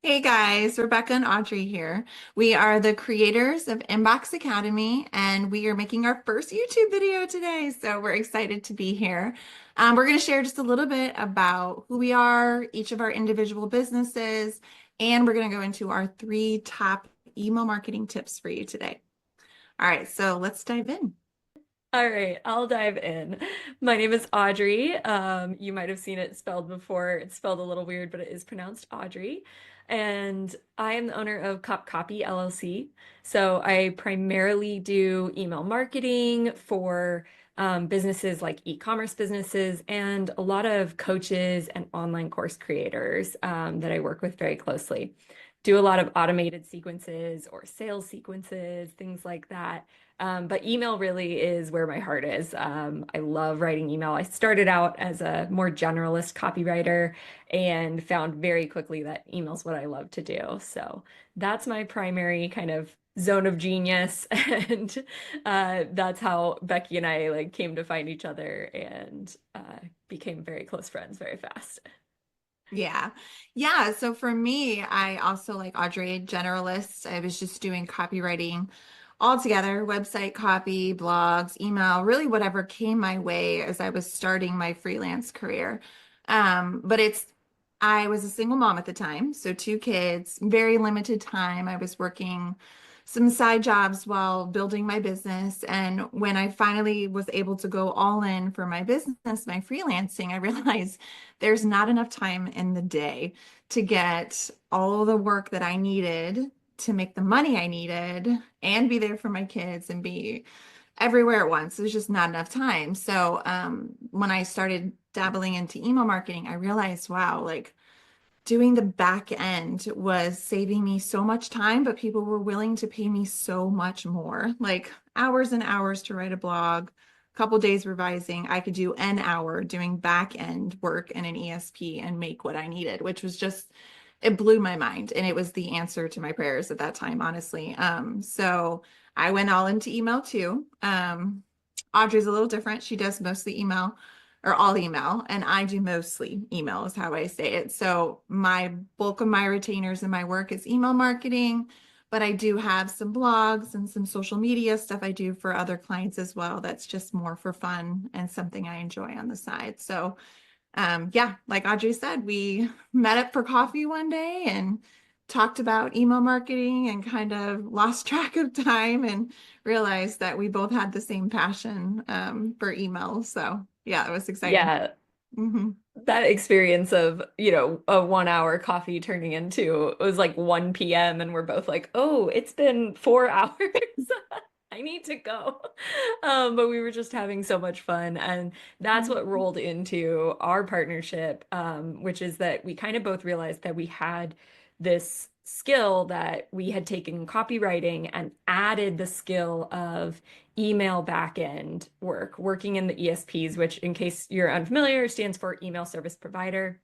Hey guys, Rebecca and Audrey here. We are the creators of Inbox Academy, and we are making our first YouTube video today. So we're excited to be here. We're going to share just a little bit about who we are, each of our individual businesses, and we're going to go into our three top email marketing tips for you today. All right, so let's dive in. All right, I'll dive in. My name is Audrey. You might have seen it spelled before. It's spelled a little weird, but it is pronounced Audrey. And I am the owner of Cop Copy LLC. So I primarily do email marketing for businesses like e-commerce businesses and a lot of coaches and online course creators that I work with very closely. Do a lot of automated sequences or sales sequences, things like that. But email really is where my heart is. I love writing email. I started out as a more generalist copywriter and found very quickly that email's what I love to do. So that's my primary kind of zone of genius. And that's how Becky and I like came to find each other and became very close friends very fast. Yeah. Yeah. So for me, I also like Audrey, generalist. I was just doing copywriting all together, website copy, blogs, email, really whatever came my way as I was starting my freelance career. I was a single mom at the time, so two kids, very limited time. I was working some side jobs while building my business. And when I finally was able to go all in for my business, my freelancing, I realized there's not enough time in the day to get all the work that I needed to make the money I needed and be there for my kids and be everywhere at once. There's just not enough time. So when I started dabbling into email marketing, I realized, wow, like doing the back end was saving me so much time, but people were willing to pay me so much more, like hours and hours to write a blog, a couple days revising. I could do an hour doing back end work in an ESP and make what I needed, which was just, it blew my mind. And it was the answer to my prayers at that time, honestly. So I went all into email too. Audrey's a little different. She does mostly email or all email, and I do mostly email is how I say it. So my bulk of my retainers in my work is email marketing, but I do have some blogs and some social media stuff I do for other clients as well. That's just more for fun and something I enjoy on the side. So yeah, like Audrey said, we met up for coffee one day and talked about email marketing and kind of lost track of time and realized that we both had the same passion for email. So yeah, it was exciting. Yeah, Hmm. that experience of, a 1 hour coffee turning into it was like 1 p.m. and we're both like, oh, it's been 4 hours. I need to go. But we were just having so much fun. And that's what rolled into our partnership, which is that we kind of both realized that we had this skill that we had taken copywriting and added the skill of email backend work, working in the ESPs, which, in case you're unfamiliar, stands for email service provider.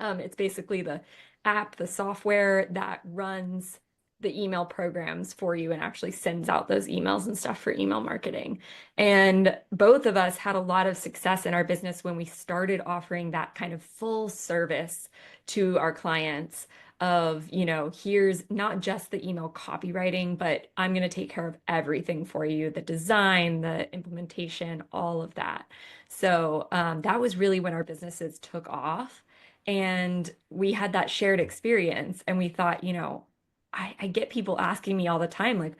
It's basically the app, the software that runs the email programs for you and actually sends out those emails and stuff for email marketing. And both of us had a lot of success in our business when we started offering that kind of full service to our clients of, here's not just the email copywriting, but I'm going to take care of everything for you, the design, the implementation, all of that. So that was really when our businesses took off. And we had that shared experience, and we thought, I get people asking me all the time, like,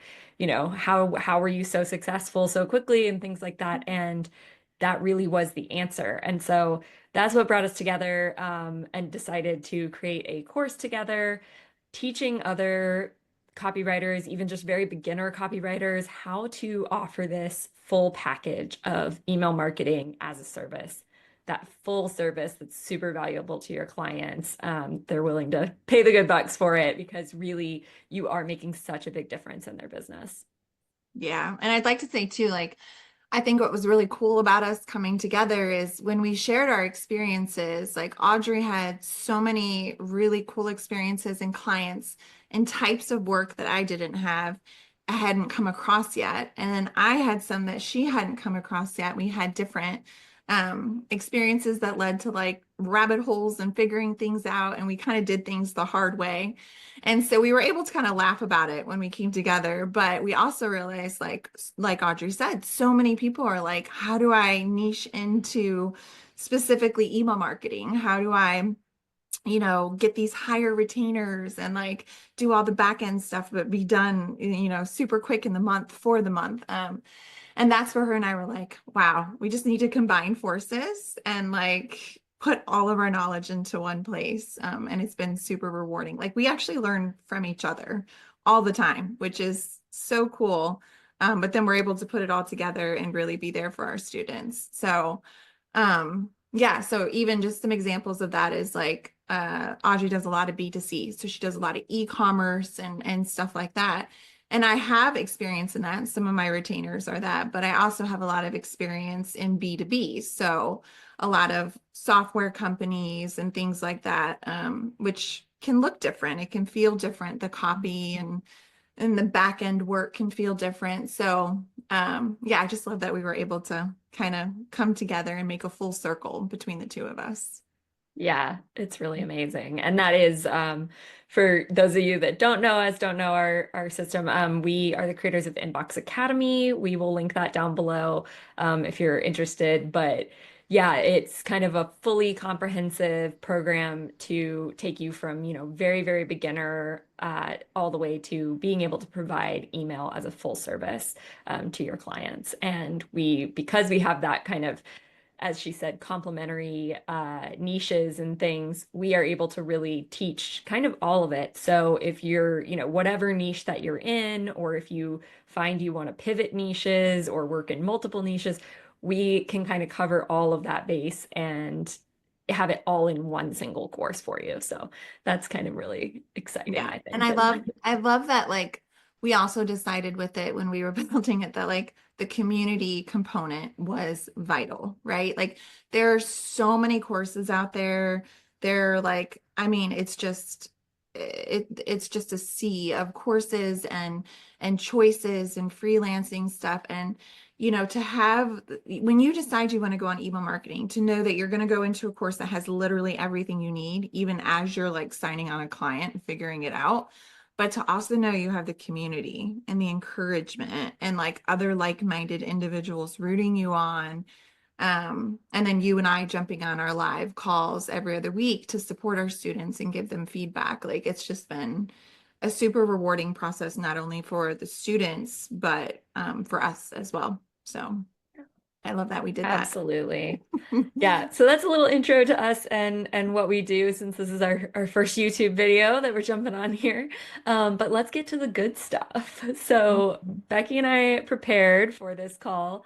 how were you so successful so quickly and things like that. And that really was the answer. And so that's what brought us together, and decided to create a course together, teaching other copywriters, even just very beginner copywriters, how to offer this full package of email marketing as a service, that full service that's super valuable to your clients. They're willing to pay the good bucks for it because really you are making such a big difference in their business. Yeah. And I'd like to say too, like, I think what was really cool about us coming together is when we shared our experiences, like Audrey had so many really cool experiences and clients and types of work that I didn't have, I hadn't come across yet. And then I had some that she hadn't come across yet. We had different experiences that led to like rabbit holes and figuring things out, and we kind of did things the hard way. And so we were able to kind of laugh about it when we came together, but we also realized like Audrey said, so many people are like, how do I niche into specifically email marketing? How do I get these higher retainers and like do all the back end stuff, but be done, super quick in the month for the month. And that's where her and I were like, wow, we just need to combine forces and like put all of our knowledge into one place. And it's been super rewarding. Like we actually learn from each other all the time, which is so cool. But then we're able to put it all together and really be there for our students. So yeah, so even just some examples of that is like Audrey does a lot of B2C. So she does a lot of e-commerce and stuff like that. And I have experience in that. Some of my retainers are that, but I also have a lot of experience in B2B. So a lot of software companies and things like that, which can look different. It can feel different. The copy and the back end work can feel different. So yeah, I just love that we were able to kind of come together and make a full circle between the two of us. Yeah, it's really amazing. And that is, for those of you that don't know us, don't know our system, we are the creators of Inbox Academy. We will link that down below, if you're interested. But yeah, it's kind of a fully comprehensive program to take you from, very, very beginner, all the way to being able to provide email as a full service, to your clients. And because we have that kind of, as she said, complementary niches and things, we are able to really teach kind of all of it. So if you're, whatever niche that you're in, or if you find you want to pivot niches or work in multiple niches, we can kind of cover all of that base and have it all in one single course for you. So that's kind of really exciting, Yeah. I And think. I love that like we also decided with it when we were building it that like the community component was vital, right? Like there are so many courses out there. They're like, I mean, it's just a sea of courses and choices and freelancing stuff. And to have when you decide you want to go on email marketing, to know that you're going to go into a course that has literally everything you need, even as you're like signing on a client and figuring it out, but to also know you have the community and the encouragement and like other like-minded individuals rooting you on. And then you and I jumping on our live calls every other week to support our students and give them feedback. Like it's just been a super rewarding process, not only for the students, but for us as well. So I love that we did that. Absolutely. Yeah, so that's a little intro to us and what we do, since this is our first YouTube video that we're jumping on here. But let's get to the good stuff. So Becky and I prepared for this call,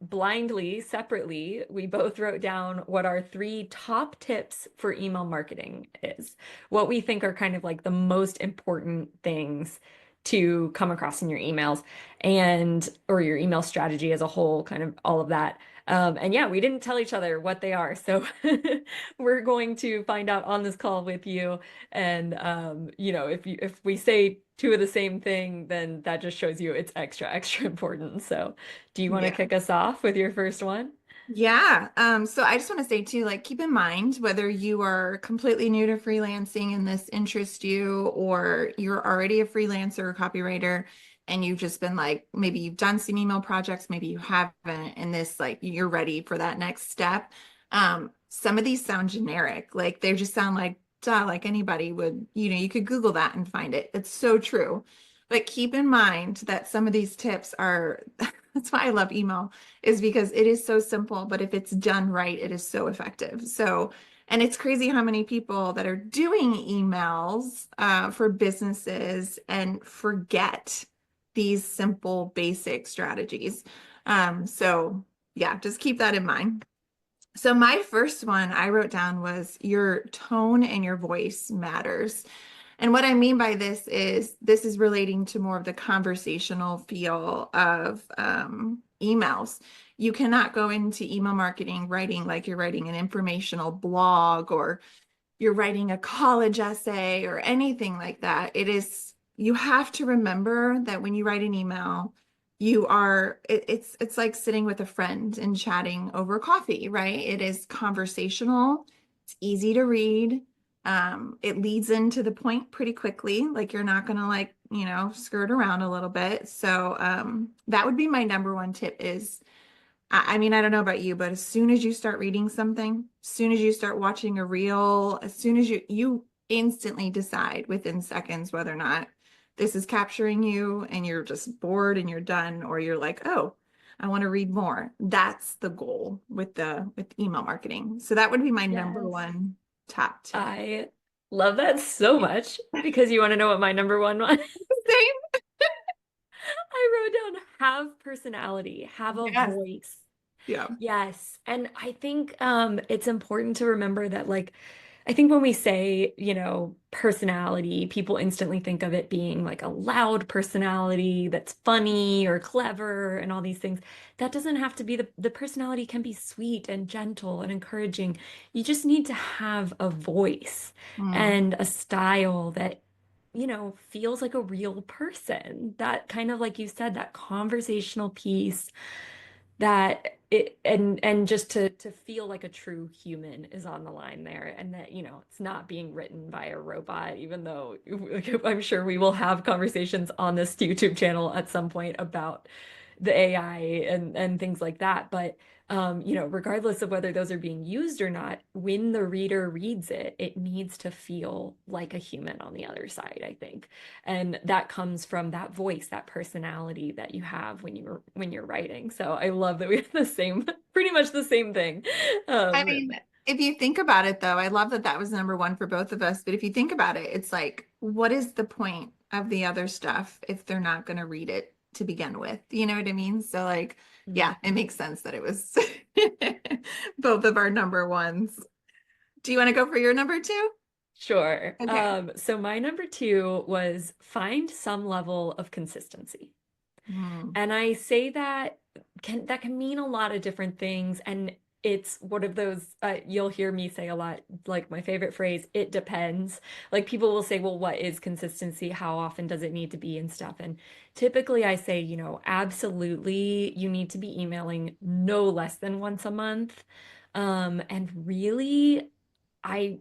blindly, separately. We both wrote down what our three top tips for email marketing is, what we think are kind of like the most important things to come across in your emails and or your email strategy as a whole, kind of all of that. And yeah, we didn't tell each other what they are. So we're going to find out on this call with you. And if we say two of the same thing, then that just shows you it's extra, extra important. So do you want to Yeah. kick us off with your first one? Yeah. So I just want to say too, like, keep in mind whether you are completely new to freelancing and this interests you, or you're already a freelancer or copywriter and you've just been like, maybe you've done some email projects, maybe you haven't, and this, like, you're ready for that next step. Some of these sound generic, like they just sound like, duh, like anybody would, you could Google that and find it. It's so true. But keep in mind that some of these tips are, that's why I love email, is because it is so simple, but if it's done right, it is so effective. So, and it's crazy how many people that are doing emails for businesses and forget these simple, basic strategies. So, yeah, just keep that in mind. So, my first one I wrote down was your tone and your voice matters. And what I mean by this is relating to more of the conversational feel of emails. You cannot go into email marketing writing like you're writing an informational blog or you're writing a college essay or anything like that. You have to remember that when you write an email, it's like sitting with a friend and chatting over coffee, right? It is conversational. It's easy to read. It leads into the point pretty quickly. Like you're not gonna like, skirt around a little bit. So that would be my number one tip is I mean, I don't know about you, but as soon as you start reading something, as soon as you start watching a reel, as soon as you instantly decide within seconds whether or not this is capturing you and you're just bored and you're done, or you're like, oh, I want to read more. That's the goal with email marketing. So that would be my number Yes. one top tip. I love that so much because you want to know what my number one was? Same. I wrote down have personality, have a Yes. voice. Yeah. Yes. And I think it's important to remember that like I think when we say, personality, people instantly think of it being like a loud personality that's funny or clever and all these things. That doesn't have to be the personality can be sweet and gentle and encouraging. You just need to have a voice Mm. and a style that feels like a real person. That kind of like you said, that conversational piece that it and just to feel like a true human is on the line there and that it's not being written by a robot even though I'm sure we will have conversations on this YouTube channel at some point about the AI and things like that but regardless of whether those are being used or not, when the reader reads it, it needs to feel like a human on the other side, I think. And that comes from that voice, that personality that you have when you're writing. So I love that we have the same, pretty much the same thing. I Um, mean, if you think about it, though, I love that that was number one for both of us. But if you think about it, it's like, what is the point of the other stuff if they're not going to read it to begin with? You know what I mean? So, like, yeah, it makes sense that it was both of our number ones. Do you want to go for your number two? sure. Okay. So my number two was find some level of consistency. Hmm. And I say that can mean a lot of different things. And it's one of those you'll hear me say a lot, like my favorite phrase, it depends. Like people will say, well, what is consistency? How often does it need to be and stuff? And typically I say, absolutely you need to be emailing no less than once a month. And really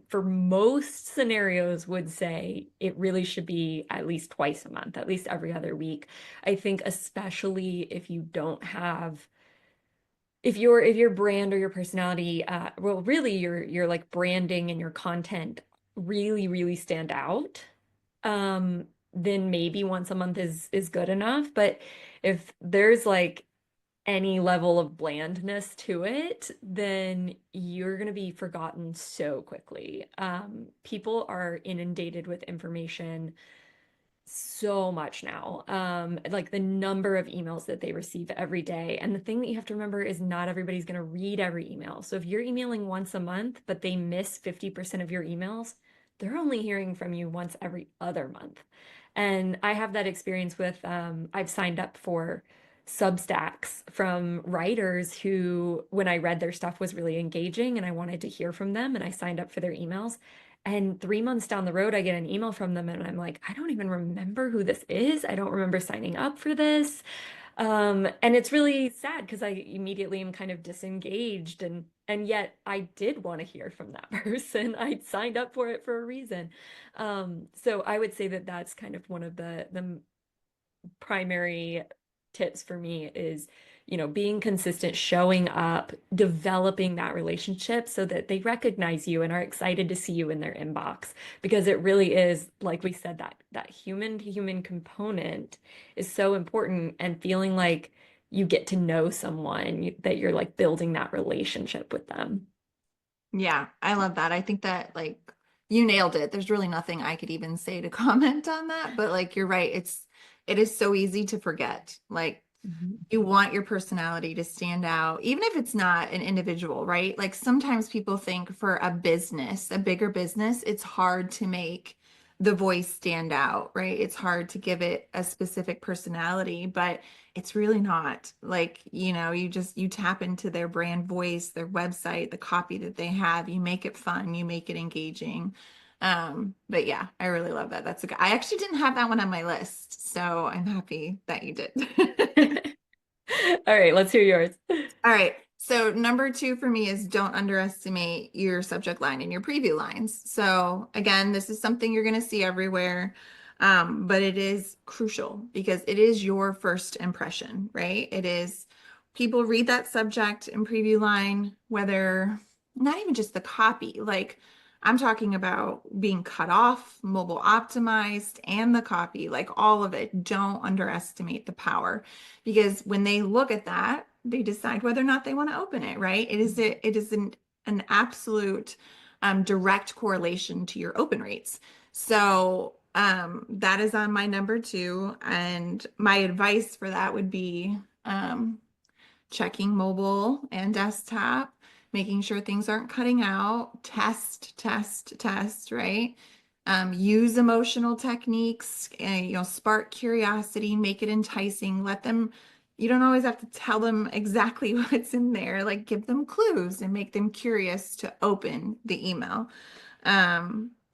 for most scenarios, would say it really should be at least twice a month, at least every other week. I think especially if you don't have, if your brand or your personality, well, really your like branding and your content really, really stand out, then maybe once a month is good enough. But if there's like any level of blandness to it, then you're going to be forgotten so quickly. People are inundated with information so much now. Like the number of emails that they receive every day. And the thing that you have to remember is not everybody's going to read every email. So if you're emailing once a month, but they miss 50% of your emails, they're only hearing from you once every other month. And I have that experience with, I've signed up for Substacks from writers who, when I read their stuff, was really engaging and I wanted to hear from them. And I signed up for their emails. And 3 months down the road, I get an email from them, and I'm like, I don't even remember who this is. I don't remember signing up for this. And it's really sad because I immediately am kind of disengaged, and yet I did want to hear from that person. I signed up for it for a reason. So I would say that that's kind of one of the primary tips for me is, being consistent, showing up, developing that relationship so that they recognize you and are excited to see you in their inbox. Because it really is, like we said, that human to human component is so important and feeling like you get to know someone, that you're like building that relationship with them. Yeah, I love that. I think that like you nailed it. There's really nothing I could even say to comment on that, but like you're right. It is so easy to forget. Like Mhm. you want your personality to stand out, even if it's not an individual, right? Like sometimes people think for a business, a bigger business, it's hard to make the voice stand out, right? It's hard to give it a specific personality, but it's really not. Like, you tap into their brand voice, their website, the copy that they have, you make it fun, you make it engaging. But yeah, I really love that. I actually didn't have that one on my list, so I'm happy that you did. All right, let's hear yours. All right. So number two for me is don't underestimate your subject line and your preview lines. So again, this is something you're going to see everywhere, but it is crucial because it is your first impression, right? It is people read that subject and preview line, whether not even just the copy, like I'm talking about being cut off, mobile optimized, and the copy, like all of it. Don't underestimate the power because when they look at that, they decide whether or not they want to open it, right? It is an absolute direct correlation to your open rates. So that is on my number two. And my advice for that would be checking mobile and desktop, making sure things aren't cutting out, test, test, test, right? Use emotional techniques, spark curiosity, make it enticing, let them, you don't always have to tell them exactly what's in there, like give them clues and make them curious to open the email.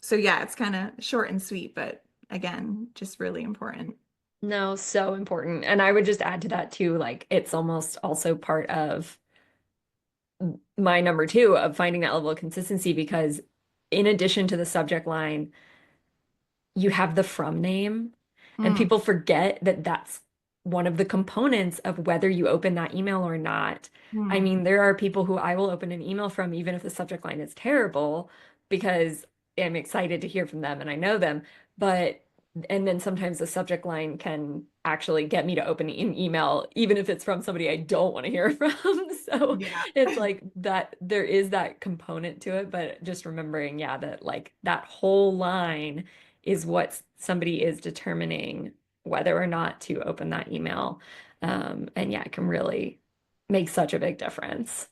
So yeah, it's kind of short and sweet, but again, just really important. No, so important. And I would just add to that too, like it's almost also part of my number two of finding that level of consistency because in addition to the subject line, you have the from name, and Mm, people forget that that's one of the components of whether you open that email or not. I mm, mean, there are people who I will open an email from, even if the subject line is terrible, because I'm excited to hear from them and I know them. But, and then sometimes the subject line can actually get me to open an email, even if it's from somebody I don't want to hear from. So yeah. it's like that, there is that component to it, but just remembering, yeah, that like that whole line is what somebody is determining whether or not to open that email. And yeah, it can really make such a big difference.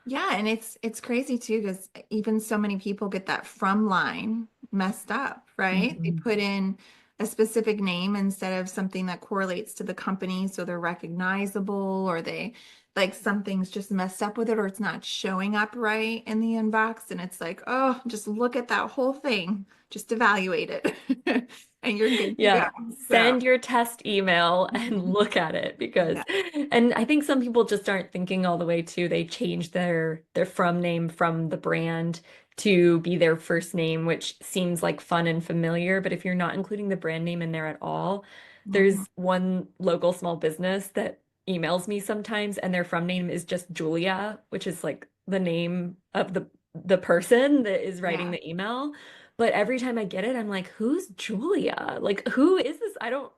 Yeah, and it's crazy too because even so many people get that from line messed up, right? They Mhm. put in a specific name instead of something that correlates to the company so they're recognizable, or they like something's just messed up with it, or it's not showing up right in the inbox and it's like, "Oh, just look at that whole thing. Just evaluate it." And you're good to go. Yeah, So, send your test email and mhm. look at it because Yeah. and I think some people just aren't thinking all the way to they change their from name from the brand to be their first name, which seems like fun and familiar, but if you're not including the brand name in there at all, Mhm. there's one local small business that emails me sometimes and their from name is just Julia, which is like the name of the person that is writing Yeah. the email. But every time I get it, I'm like, who's Julia? Like, who is this? I don't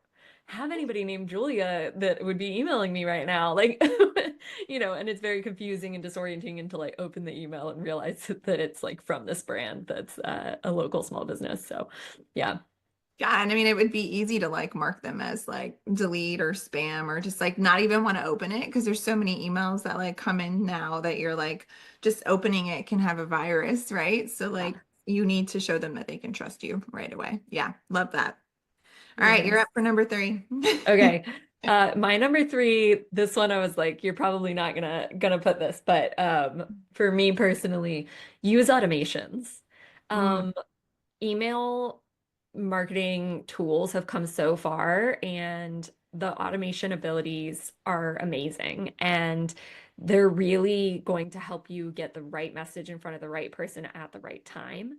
have anybody named Julia that would be emailing me right now. Like, and it's very confusing and disorienting until I open the email and realize that it's like from this brand that's a local small business. So, yeah. Yeah, and I mean, it would be easy to like mark them as like delete or spam or just like not even want to open it because there's so many emails that like come in now that you're like just opening it can have a virus, right? So like you need to show them that they can trust you right away. Yeah, love that. All right, you're Yes. up for number three. Okay. My number three, this one I was like, you're probably not gonna put this, but for me personally, use automations. Mm, Um, email marketing tools have come so far and the automation abilities are amazing and they're really going to help you get the right message in front of the right person at the right time.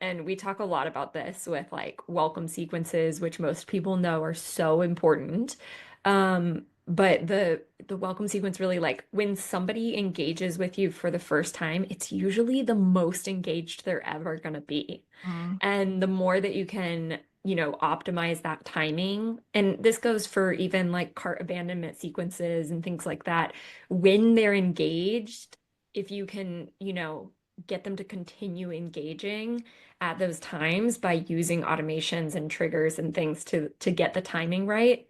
And we talk a lot about this with like welcome sequences, which most people know are so important. But the welcome sequence really like when somebody engages with you for the first time, it's usually the most engaged they're ever gonna be. mm, And the more that you can, optimize that timing, and this goes for even like cart abandonment sequences and things like that, when they're engaged, if you can, get them to continue engaging at those times by using automations and triggers and things to get the timing right,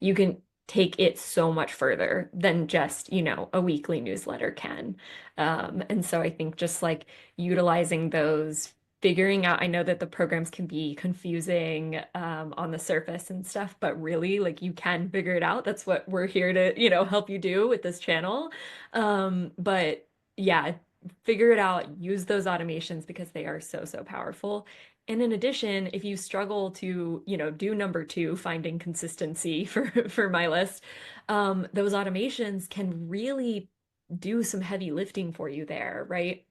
you can take it so much further than just, a weekly newsletter can. And so I think just like utilizing those, figuring out, I know that the programs can be confusing on the surface and stuff, but really like you can figure it out. That's what we're here to, help you do with this channel. But yeah, figure it out, use those automations because they are so, so powerful. And in addition, if you struggle to, do number two, finding consistency for my list, those automations can really do some heavy lifting for you there, right?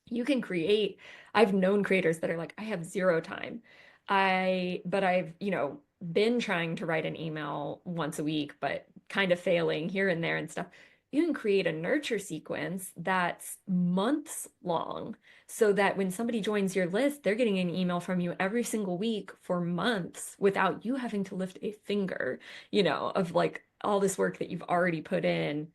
You can create, I've known creators that are like, I have zero time. But I've, been trying to write an email once a week, but kind of failing here and there and stuff. You can create a nurture sequence that's months long so that when somebody joins your list, they're getting an email from you every single week for months without you having to lift a finger, of like all this work that you've already put in,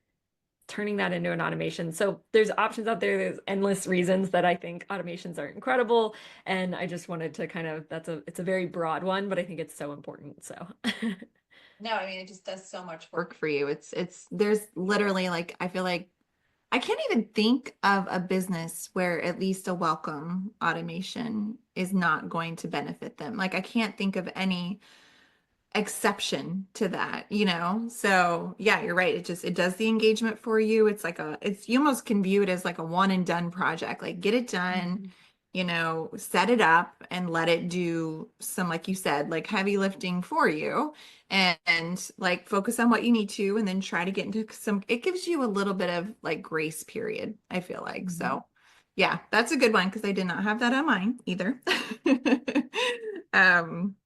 turning that into an automation. So there's options out there. There's endless reasons that I think automations are incredible. And I just wanted to kind of, it's a very broad one, but I think it's so important. So No, I mean, it just does so much work for you. There's literally like, I feel like I can't even think of a business where at least a welcome automation is not going to benefit them. Like, I can't think of any exception to that, you know? So yeah, you're right. It does the engagement for you. You almost can view it as like a one and done project. Like get it done, Mhm. set it up and let it do some, like you said, like heavy lifting for you and like focus on what you need to, and then try to get into it gives you a little bit of like grace period, I feel like. Mhm. So yeah, that's a good one because I did not have that on mine either. Um,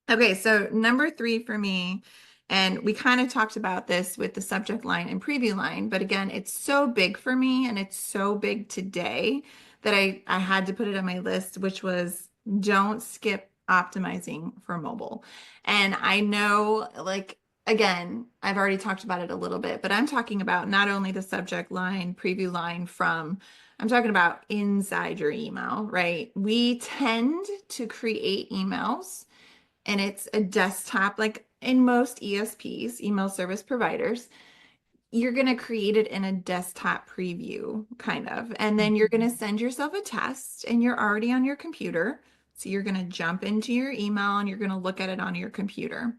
Okay, so number three for me, and we kind of talked about this with the subject line and preview line, but again, it's so big for me and it's so big today that I had to put it on my list, which was don't skip optimizing for mobile. And I know, like, again, I've already talked about it a little bit, but I'm talking about not only the subject line, preview line I'm talking about inside your email, right? We tend to create emails and it's a desktop, like in most ESPs, email service providers, you're going to create it in a desktop preview, kind of. And then you're going to send yourself a test and you're already on your computer. So you're going to jump into your email and you're going to look at it on your computer.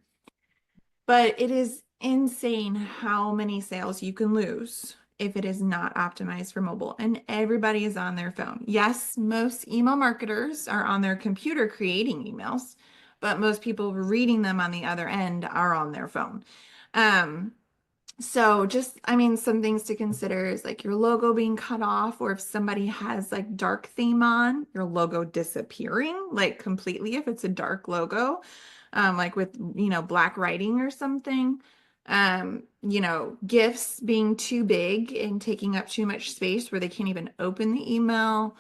But it is insane how many sales you can lose if it is not optimized for mobile and everybody is on their phone. Yes, most email marketers are on their computer creating emails, but most people reading them on the other end are on their phone. Um, so just, I mean, some things to consider is like your logo being cut off, or if somebody has like dark theme on, your logo disappearing like completely if it's a dark logo, like with, black writing or something. GIFs being too big and taking up too much space where they can't even open the email,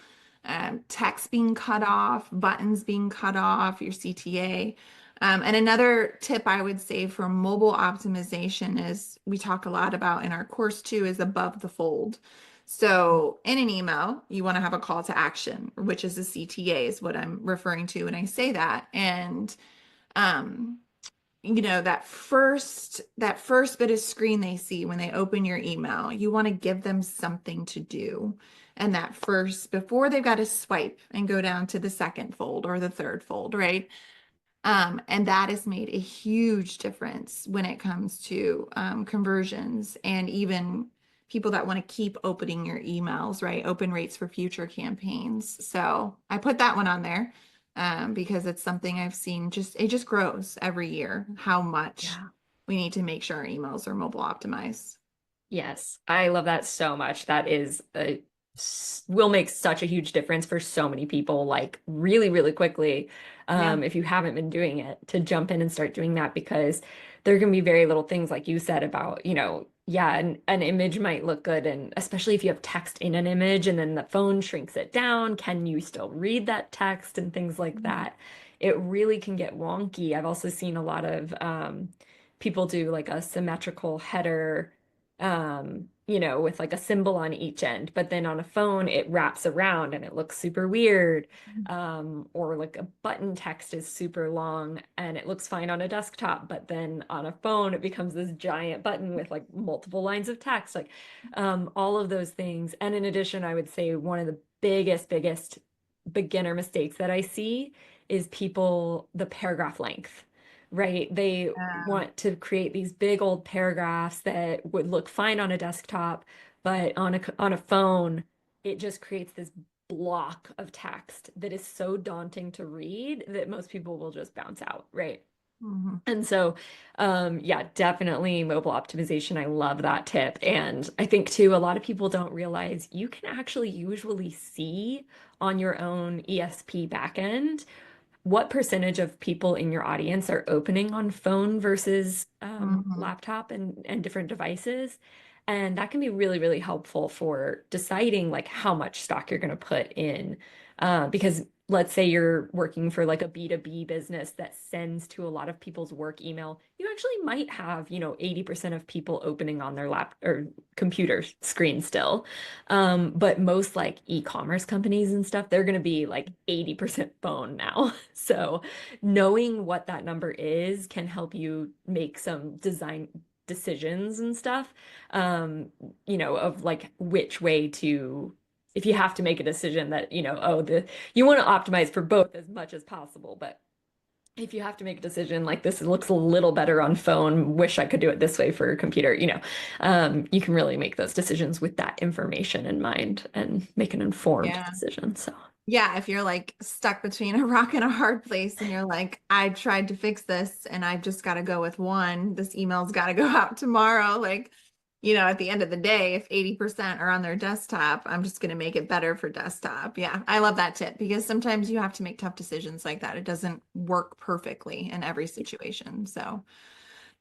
text being cut off, buttons being cut off, your CTA. And another tip I would say for mobile optimization is we talk a lot about in our course too is above the fold. So in an email, you want to have a call to action, which is a CTA is what I'm referring to when I say that. And um, that first bit of screen they see when they open your email, you want to give them something to do. And that first, before they've got to swipe and go down to the second fold or the third fold, right? And that has made a huge difference when it comes to conversions and even people that want to keep opening your emails, right? Open rates for future campaigns. So I put that one on there because it's something I've seen it just grows every year how much Yeah. we need to make sure our emails are mobile optimized. Yes, I love that so much. That is will make such a huge difference for so many people, like really, really quickly. Yeah. If you haven't been doing it, to jump in and start doing that because there can be very little things like you said about, yeah, an image might look good, and especially if you have text in an image and then the phone shrinks it down, can you still read that text and things like that? It really can get wonky. I've also seen a lot of people do like a symmetrical header with like a symbol on each end, but then on a phone it wraps around and it looks super weird. Or like a button text is super long and it looks fine on a desktop, but then on a phone it becomes this giant button with like multiple lines of text, like all of those things. And in addition, I would say one of the biggest beginner mistakes that I see is the paragraph length. Right? They Um, want to create these big old paragraphs that would look fine on a desktop, but on a phone, it just creates this block of text that is so daunting to read that most people will just bounce out, right? Mhm. And so, yeah, definitely mobile optimization. I love that tip. And I think too, a lot of people don't realize you can actually usually see on your own ESP backend what percentage of people in your audience are opening on phone versus Mhm. laptop and different devices. And that can be really, really helpful for deciding like how much stock you're going to put in. Because let's say you're working for like a B2B business that sends to a lot of people's work email, you actually might have, 80% of people opening on their lap or computer screen still. But most like e-commerce companies and stuff, they're going to be like 80% phone now. So knowing what that number is can help you make some design decisions and stuff, of like which way to, if you have to make a decision that, you want to optimize for both as much as possible, but if you have to make a decision like this, it looks a little better on phone, wish I could do it this way for a computer, you can really make those decisions with that information in mind and make an informed Yeah. decision. So, Yeah, if you're like stuck between a rock and a hard place and you're like, I tried to fix this and I've just got to go with one, this email's got to go out tomorrow. Like, at the end of the day, if 80% are on their desktop, I'm just going to make it better for desktop. Yeah, I love that tip because sometimes you have to make tough decisions like that. It doesn't work perfectly in every situation. So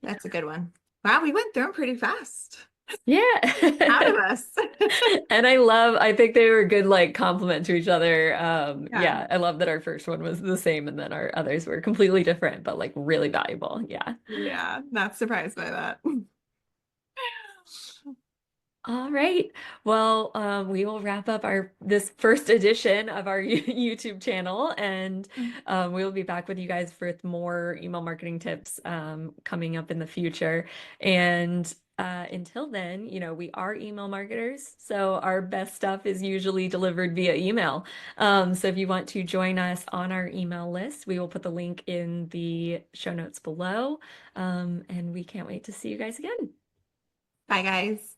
that's a good one. Wow, we went through them pretty fast. Out yeah. of us. And I think they were a good like compliment to each other. Yeah. Yeah, I love that our first one was the same and then our others were completely different, but like really valuable. Yeah. Yeah, not surprised by that. All right. Well, we will wrap up our this first edition of our YouTube channel, and we will be back with you guys with more email marketing tips coming up in the future. And until then, we are email marketers, so our best stuff is usually delivered via email. So if you want to join us on our email list, we will put the link in the show notes below. And we can't wait to see you guys again. Bye, guys.